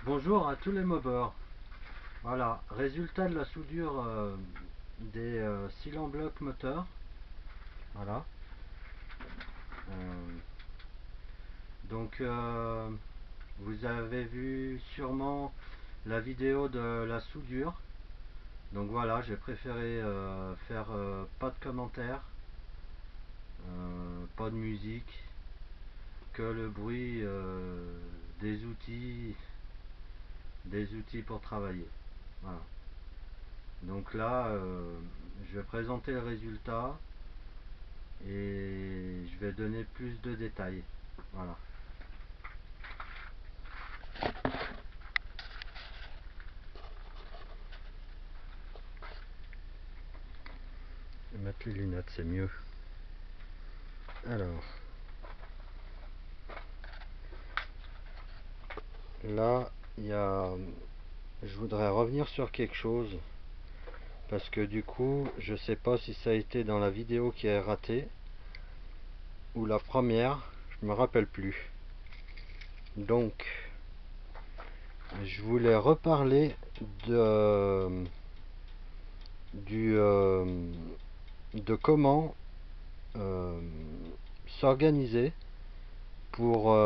Bonjour à tous les mobbers. Voilà, résultat de la soudure des cylindres blocs moteurs. Voilà. Euh, donc, vous avez vu sûrement la vidéo de la soudure. Donc voilà, j'ai préféré faire pas de commentaires, pas de musique, que le bruit des outils pour travailler. Voilà. Donc là, je vais présenter le résultat et je vais donner plus de détails. Voilà. Je vais mettre les lunettes, c'est mieux. Alors, là, je voudrais revenir sur quelque chose parce que du coup, je sais pas si ça a été dans la vidéo qui est ratée ou la première, je me rappelle plus. Donc, je voulais reparler de du de comment euh, s'organiser pour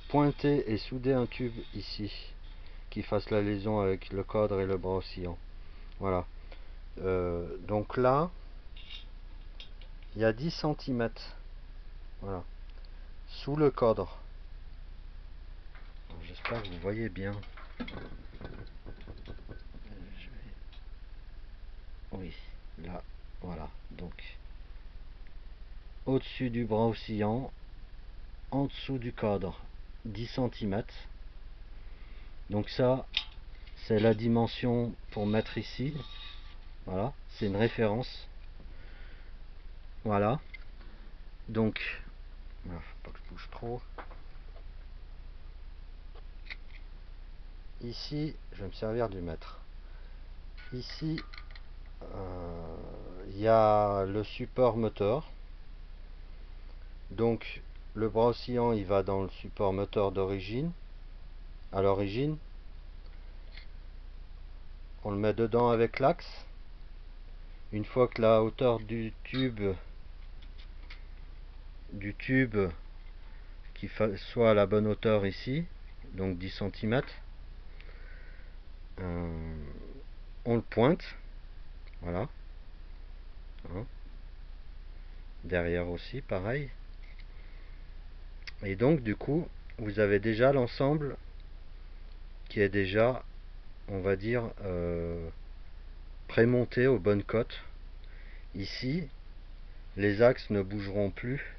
pointer et souder un tube ici qui fasse la liaison avec le cadre et le bras oscillant. Voilà. Donc là, il y a 10 cm. Voilà. Sous le cadre. J'espère que vous voyez bien. Oui, là, voilà. Donc, au-dessus du bras oscillant, en dessous du cadre, 10 cm. Donc ça, c'est la dimension pour mettre ici. Voilà, c'est une référence. Voilà. Donc, voilà, faut pas que je bouge trop. Ici, je vais me servir du mètre. Ici, il y a le support moteur. Donc, le bras oscillant, il va dans le support moteur d'origine. À l'origine, on le met dedans avec l'axe. Une fois que la hauteur du tube qui soit à la bonne hauteur ici, donc 10 cm, on le pointe. Voilà. Hein. Derrière aussi, pareil. Et donc, du coup, vous avez déjà l'ensemble qui est déjà, on va dire, prémonté aux bonnes cotes. Ici, les axes ne bougeront plus.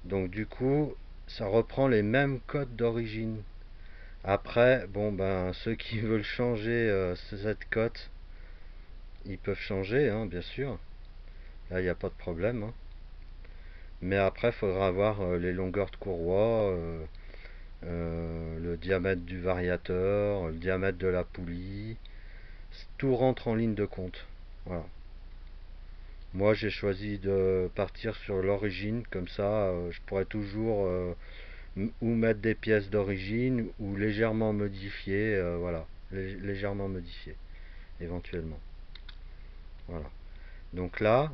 Donc du coup, ça reprend les mêmes cotes d'origine. Après, bon ben ceux qui veulent changer cette cote, ils peuvent changer, hein, bien sûr. Là, il n'y a pas de problème. Hein. Mais après, il faudra avoir les longueurs de courroie, le diamètre du variateur, le diamètre de la poulie. Tout rentre en ligne de compte. Voilà. Moi, j'ai choisi de partir sur l'origine, comme ça, je pourrais toujours ou mettre des pièces d'origine ou légèrement modifier, voilà, légèrement modifier, éventuellement. Voilà. Donc là,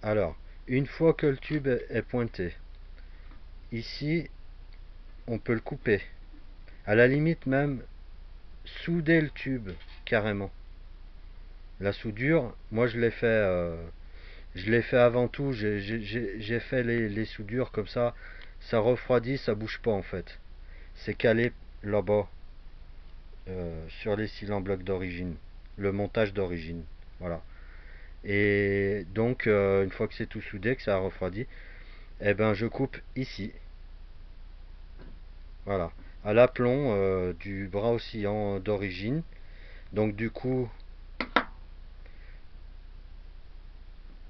alors, une fois que le tube est pointé, ici, on peut le couper. À la limite même, souder le tube carrément. La soudure, moi je l'ai fait avant tout. J'ai fait les soudures comme ça refroidit, ça bouge pas en fait. C'est calé là-bas sur les cylindres en bloc d'origine, le montage d'origine. Voilà. Et donc, une fois que c'est tout soudé, que ça a refroidi, eh ben, je coupe ici. Voilà. À l'aplomb du bras oscillant d'origine. Donc, du coup,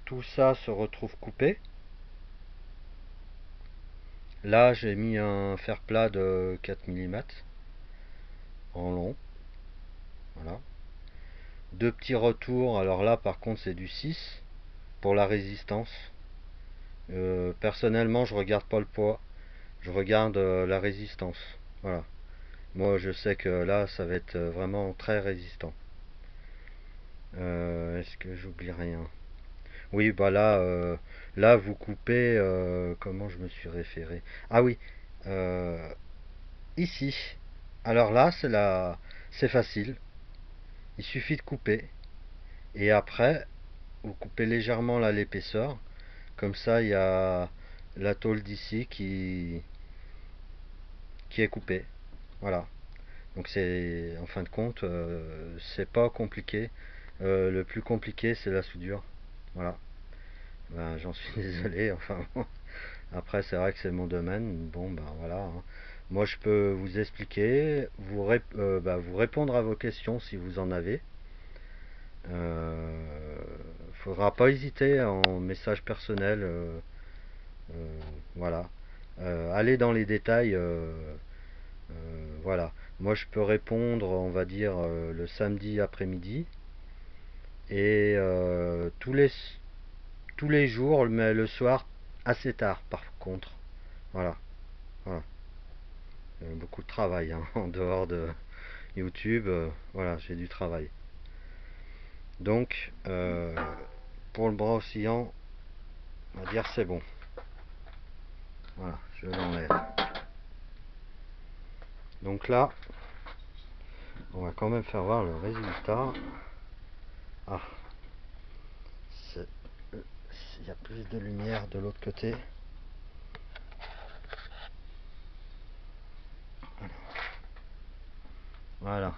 tout ça se retrouve coupé. Là, j'ai mis un fer plat de 4 mm en long. Voilà. Deux petits retours. Alors là, par contre, c'est du 6 pour la résistance. Personnellement, je regarde pas le poids. Je regarde la résistance. Voilà. Moi je sais que là ça va être vraiment très résistant. Est-ce que j'oublie rien? Oui, bah là, là vous coupez. Comment je me suis référé? Ah oui, euh, ici. Alors là, c'est facile. Il suffit de couper. Et après, vous coupez légèrement là l'épaisseur. Comme ça, il y a la tôle d'ici qui est coupée. Voilà. Donc c'est, en fin de compte, c'est pas compliqué. Le plus compliqué, c'est la soudure. Voilà. Ben, j'en suis désolé. Enfin, bon. Après, c'est vrai que c'est mon domaine. Bon, ben voilà, hein. Moi, je peux vous expliquer, vous répondre à vos questions si vous en avez. Faudra pas hésiter en message personnel. Voilà. Allez dans les détails. Voilà. Moi, je peux répondre, on va dire, le samedi après-midi et tous les jours, mais le soir assez tard, par contre. Voilà. Voilà. Beaucoup de travail hein, en dehors de YouTube. Voilà, j'ai du travail. Donc, pour le bras oscillant, on va dire c'est bon. Voilà, je l'enlève. Donc là, on va quand même faire voir le résultat. Ah, il y a plus de lumière de l'autre côté. Voilà,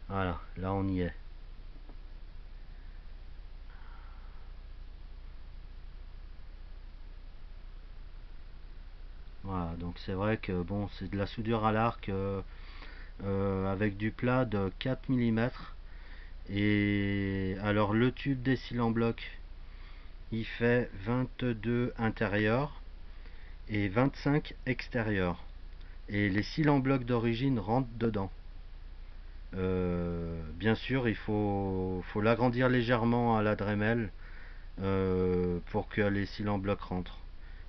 voilà, là on y est. Voilà, donc c'est vrai que bon, c'est de la soudure à l'arc avec du plat de 4 mm. Et alors le tube des cils en bloc, il fait 22 intérieur et 25 extérieur. Et les cils en bloc d'origine rentrent dedans. Bien sûr, faut l'agrandir légèrement à la Dremel pour que les cils en bloc rentrent.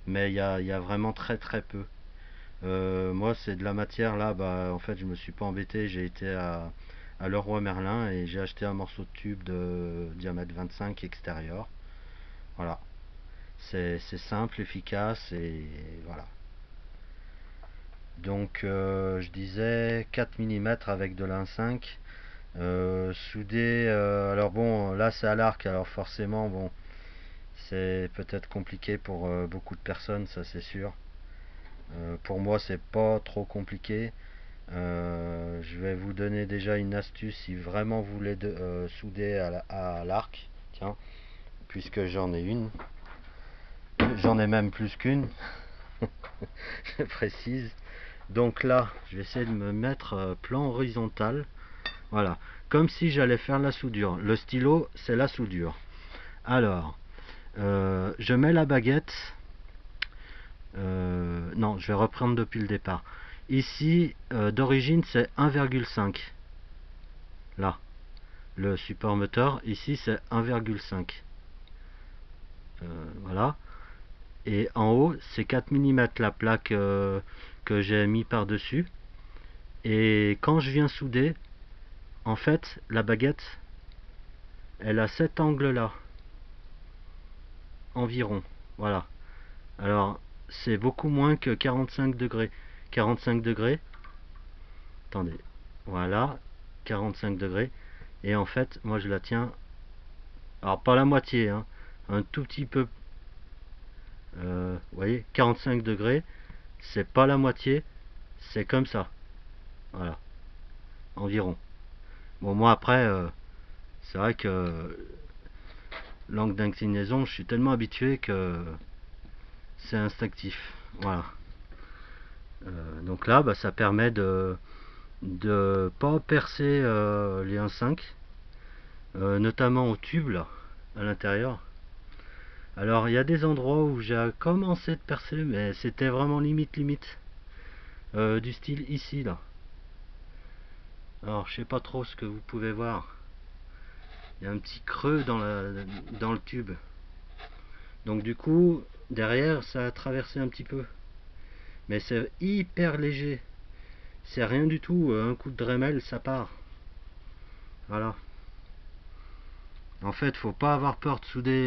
Mais il y a vraiment très très peu. Moi, c'est de la matière là. Bah, en fait, je me suis pas embêté. J'ai été à Leroy Merlin et j'ai acheté un morceau de tube de diamètre 25 extérieur. Voilà. C'est simple, efficace et voilà. Donc, je disais 4 mm avec de l'1,5. Soudé, alors bon, là c'est à l'arc, alors forcément, bon, c'est peut-être compliqué pour beaucoup de personnes, ça c'est sûr. Pour moi, c'est pas trop compliqué. Je vais vous donner déjà une astuce si vraiment vous voulez souder à l'arc. Tiens, puisque j'en ai une, j'en ai même plus qu'une, je précise. Donc là, je vais essayer de me mettre plan horizontal. Voilà, comme si j'allais faire la soudure. Le stylo, c'est la soudure. Alors, je mets la baguette. Non, je vais reprendre depuis le départ. Ici, d'origine, c'est 1,5. Là, le support moteur. Ici, c'est 1,5. Voilà. Et en haut, c'est 4 mm la plaque que j'ai mis par-dessus. Et quand je viens souder, en fait, la baguette, elle a cet angle-là, environ. Voilà. Alors, c'est beaucoup moins que 45 degrés. 45 degrés, attendez, voilà, 45 degrés. Et en fait, moi je la tiens, alors pas la moitié, hein, un tout petit peu, vous voyez, 45 degrés, c'est pas la moitié, c'est comme ça, voilà, environ. Bon, moi après, c'est vrai que l'angle d'inclinaison, je suis tellement habitué que c'est instinctif, voilà. Donc là, bah, ça permet de pas percer les 1,5, notamment au tube là, à l'intérieur. Alors il y a des endroits où j'ai commencé de percer, mais c'était vraiment limite, du style ici là. Alors je sais pas trop ce que vous pouvez voir. Il y a un petit creux dans le tube. Donc du coup, derrière ça a traversé un petit peu. Mais c'est hyper léger. C'est rien du tout, un coup de Dremel, ça part. Voilà. En fait, faut pas avoir peur de souder